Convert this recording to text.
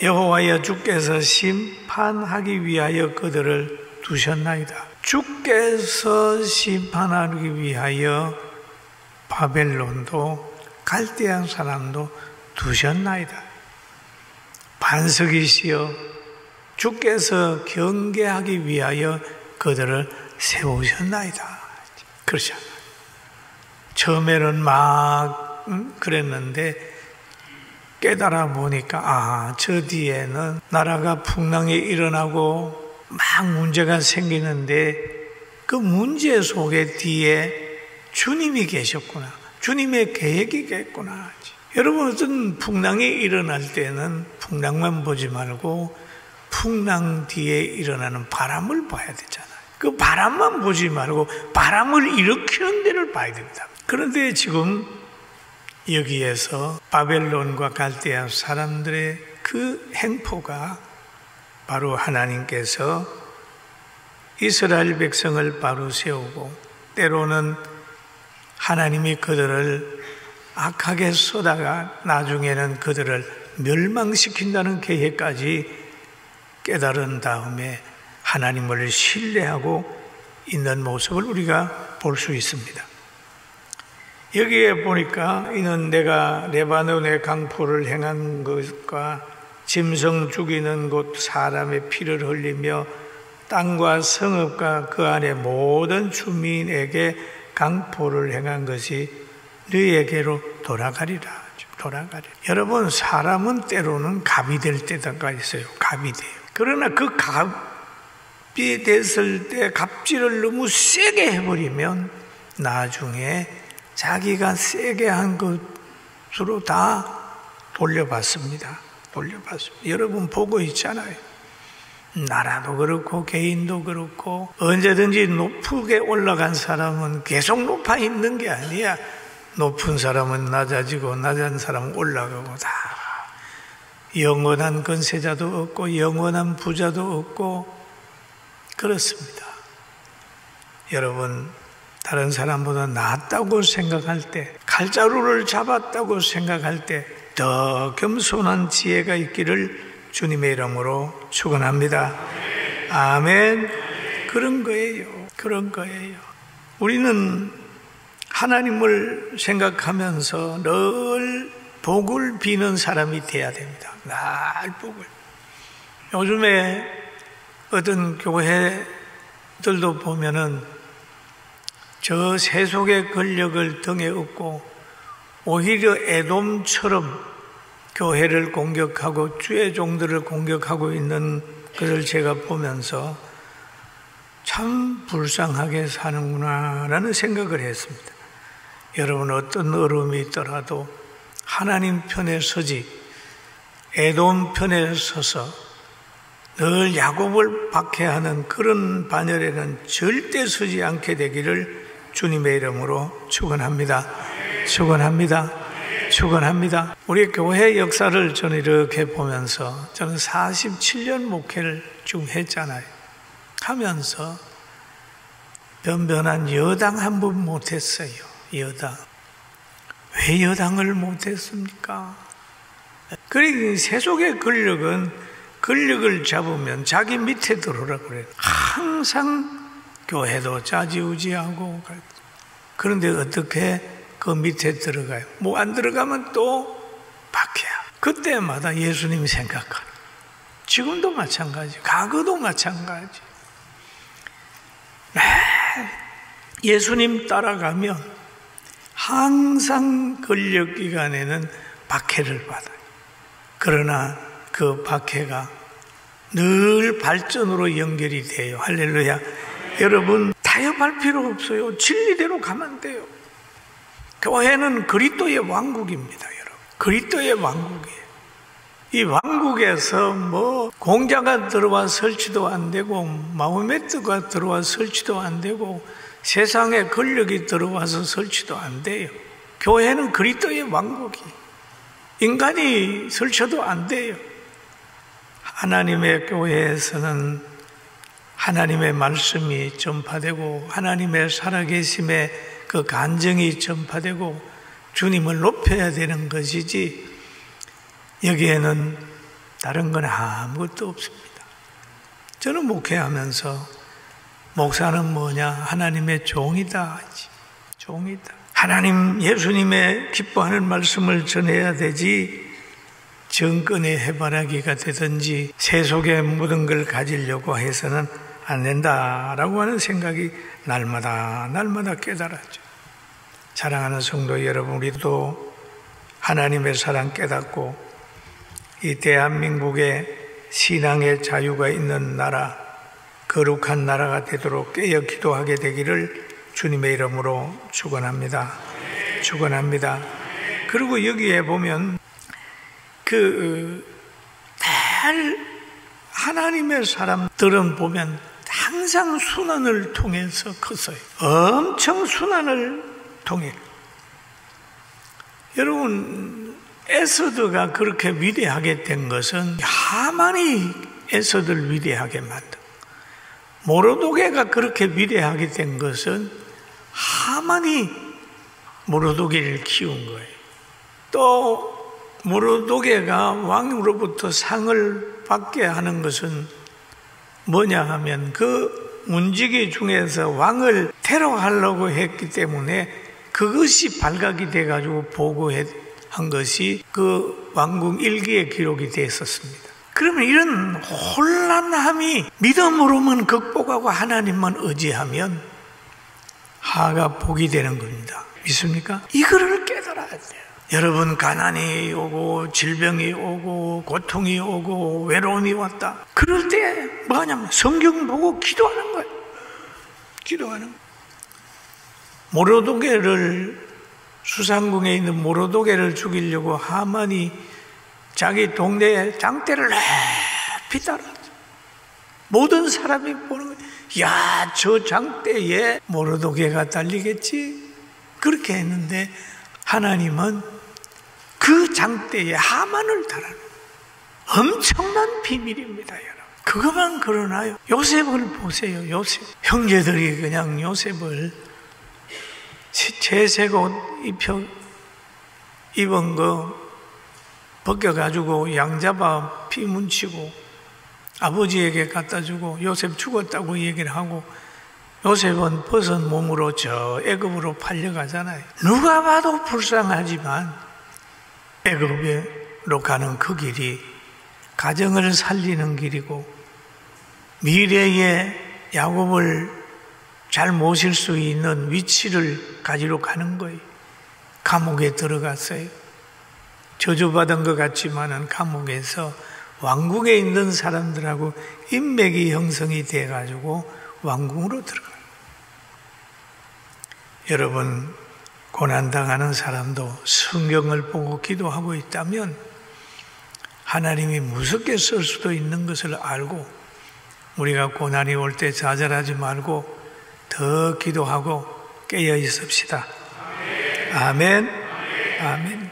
여호와여 주께서 심판하기 위하여 그들을 두셨나이다. 주께서 심판하기 위하여 바벨론도 갈대아 사람도 두셨나이다. 반석이시여 주께서 경계하기 위하여 그들을 세우셨나이다. 그렇잖아요. 처음에는 막 그랬는데 깨달아 보니까 저 뒤에는 나라가 풍랑이 일어나고 막 문제가 생기는데 그 문제 속에 뒤에 주님이 계셨구나. 주님의 계획이 있겠구나. 여러분, 어떤 풍랑이 일어날 때는 풍랑만 보지 말고 풍랑 뒤에 일어나는 바람을 봐야 되잖아요. 그 바람만 보지 말고 바람을 일으키는 데를 봐야 됩니다. 그런데 지금 여기에서 바벨론과 갈대아 사람들의 그 행포가 바로 하나님께서 이스라엘 백성을 바로 세우고 때로는 하나님이 그들을 악하게 쏘다가 나중에는 그들을 멸망시킨다는 계획까지 깨달은 다음에 하나님을 신뢰하고 있는 모습을 우리가 볼 수 있습니다. 여기에 보니까 이는 내가 레바논의 강포를 행한 것과 짐승 죽이는 곳 사람의 피를 흘리며 땅과 성읍과 그 안에 모든 주민에게 강포를 행한 것이 너희에게로 돌아가리라. 여러분, 사람은 때로는 갑이 될 때가 있어요. 갑이 돼요. 그러나 그 갑이 됐을 때 갑질을 너무 세게 해버리면 나중에 자기가 세게 한 것으로 다 돌려받습니다. 여러분 보고 있잖아요. 나라도 그렇고 개인도 그렇고 언제든지 높게 올라간 사람은 계속 높아 있는 게 아니야. 높은 사람은 낮아지고 낮은 사람은 올라가고 다 영원한 권세자도 없고 영원한 부자도 없고 그렇습니다. 여러분, 다른 사람보다 낫다고 생각할 때, 칼자루를 잡았다고 생각할 때 더 겸손한 지혜가 있기를 주님의 이름으로 축원합니다. 아멘. 그런 거예요. 우리는 하나님을 생각하면서 늘 복을 비는 사람이 돼야 됩니다. 늘 복을. 요즘에 어떤 교회들도 보면은 저 세속의 권력을 등에 업고 오히려 에돔처럼 교회를 공격하고 주의 종들을 공격하고 있는 것을 제가 보면서 참 불쌍하게 사는구나 라는 생각을 했습니다. 여러분, 어떤 어려움이 있더라도 하나님 편에 서지 에돔 편에 서서 늘 야곱을 박해하는 그런 반열에는 절대 서지 않게 되기를 주님의 이름으로 축원합니다. 우리 교회 역사를 저는 이렇게 보면서 저는 47년 목회를 쭉 했잖아요. 하면서 변변한 여당 한 번 못했어요. 여당. 왜 여당을 못했습니까? 그러니 세속의 권력은 권력을 잡으면 자기 밑에 들어오라고 그래요. 항상 교회도 좌지우지하고. 그런데 어떻게 그 밑에 들어가요? 뭐 안 들어가면 또 박해야. 그때마다 예수님 생각하는. 지금도 마찬가지. 과거도 마찬가지. 예수님 따라가면 항상 권력기관에는 박해를 받아요. 그러나 그 박해가 늘 발전으로 연결이 돼요. 할렐루야. 여러분, 타협할 필요 없어요. 진리대로 가면 돼요. 교회는 그리스도의 왕국입니다, 여러분. 그리스도의 왕국이에요. 이 왕국에서 뭐 공자가 들어와 설치도 안 되고 마호메트가 들어와 설치도 안 되고 세상의 권력이 들어와서 설치도 안 돼요. 교회는 그리스도의 왕국이. 인간이 설쳐도 안 돼요. 하나님의 교회에서는 하나님의 말씀이 전파되고 하나님의 살아계심의 그 간증이 전파되고 주님을 높여야 되는 것이지, 여기에는 다른 건 아무것도 없습니다. 저는 목회하면서 목사는 뭐냐? 하나님의 종이다. 종이다. 하나님, 예수님의 기뻐하는 말씀을 전해야 되지, 정권의 해바라기가 되든지 세속에 모든 걸 가지려고 해서는 안 된다라고 하는 생각이 날마다 깨달았죠. 사랑하는 성도 여러분, 우리도 하나님의 사랑 깨닫고 이 대한민국에 신앙의 자유가 있는 나라, 거룩한 나라가 되도록 깨어 기도하게 되기를 주님의 이름으로 축원합니다. 축원합니다. 그리고 여기에 보면 하나님의 사람들은 보면 항상 순환을 통해서 컸어요. 엄청 순환을 통해. 여러분, 에서드가 그렇게 위대하게 된 것은 하만이 에서드를 위대하게 만든, 모르드게가 그렇게 위대하게 된 것은 하만이 모르드게를 키운 거예요. 또 모르드게가 왕으로부터 상을 받게 하는 것은 뭐냐 하면 그 문지기 중에서 왕을 테러하려고 했기 때문에 그것이 발각이 돼가지고 보고한 것이 그 왕궁 일기에 기록이 되어 있었습니다. 그러면 이런 혼란함이 믿음으로만 극복하고 하나님만 의지하면 하가 복이 되는 겁니다. 믿습니까? 이거를 깨달아야 돼요. 여러분, 가난이 오고 질병이 오고 고통이 오고 외로움이 왔다. 그럴 때 뭐하냐면 성경 보고 기도하는 거예요. 기도하는 거예요. 모르드게를, 수상궁에 있는 모르드게를 죽이려고 하만이 자기 동네에 장대를 높이 달았죠. 모든 사람이 보는 거예요. 야, 저 장대에 모르드게가 달리겠지? 그렇게 했는데 하나님은 그 장대에 하만을 달아요. 엄청난 비밀입니다, 여러분. 그것만 그러나요? 요셉을 보세요, 요셉. 형제들이 그냥 요셉을 채색 옷 입은 거 벗겨가지고 양잡아 피 뭉치고 아버지에게 갖다 주고 요셉 죽었다고 얘기를 하고, 요셉은 벗은 몸으로 저 애굽으로 팔려가잖아요. 누가 봐도 불쌍하지만 애굽으로 가는 그 길이 가정을 살리는 길이고 미래의 야곱을 잘 모실 수 있는 위치를 가지러 가는 거예요. 감옥에 들어갔어요. 저주받은 것 같지만은 감옥에서 왕궁에 있는 사람들하고 인맥이 형성이 돼가지고 왕궁으로 들어가요. 여러분, 고난당하는 사람도 성경을 보고 기도하고 있다면 하나님이 무섭게 쓸 수도 있는 것을 알고, 우리가 고난이 올 때 좌절하지 말고 더 기도하고 깨어 있읍시다. 아멘. 아멘.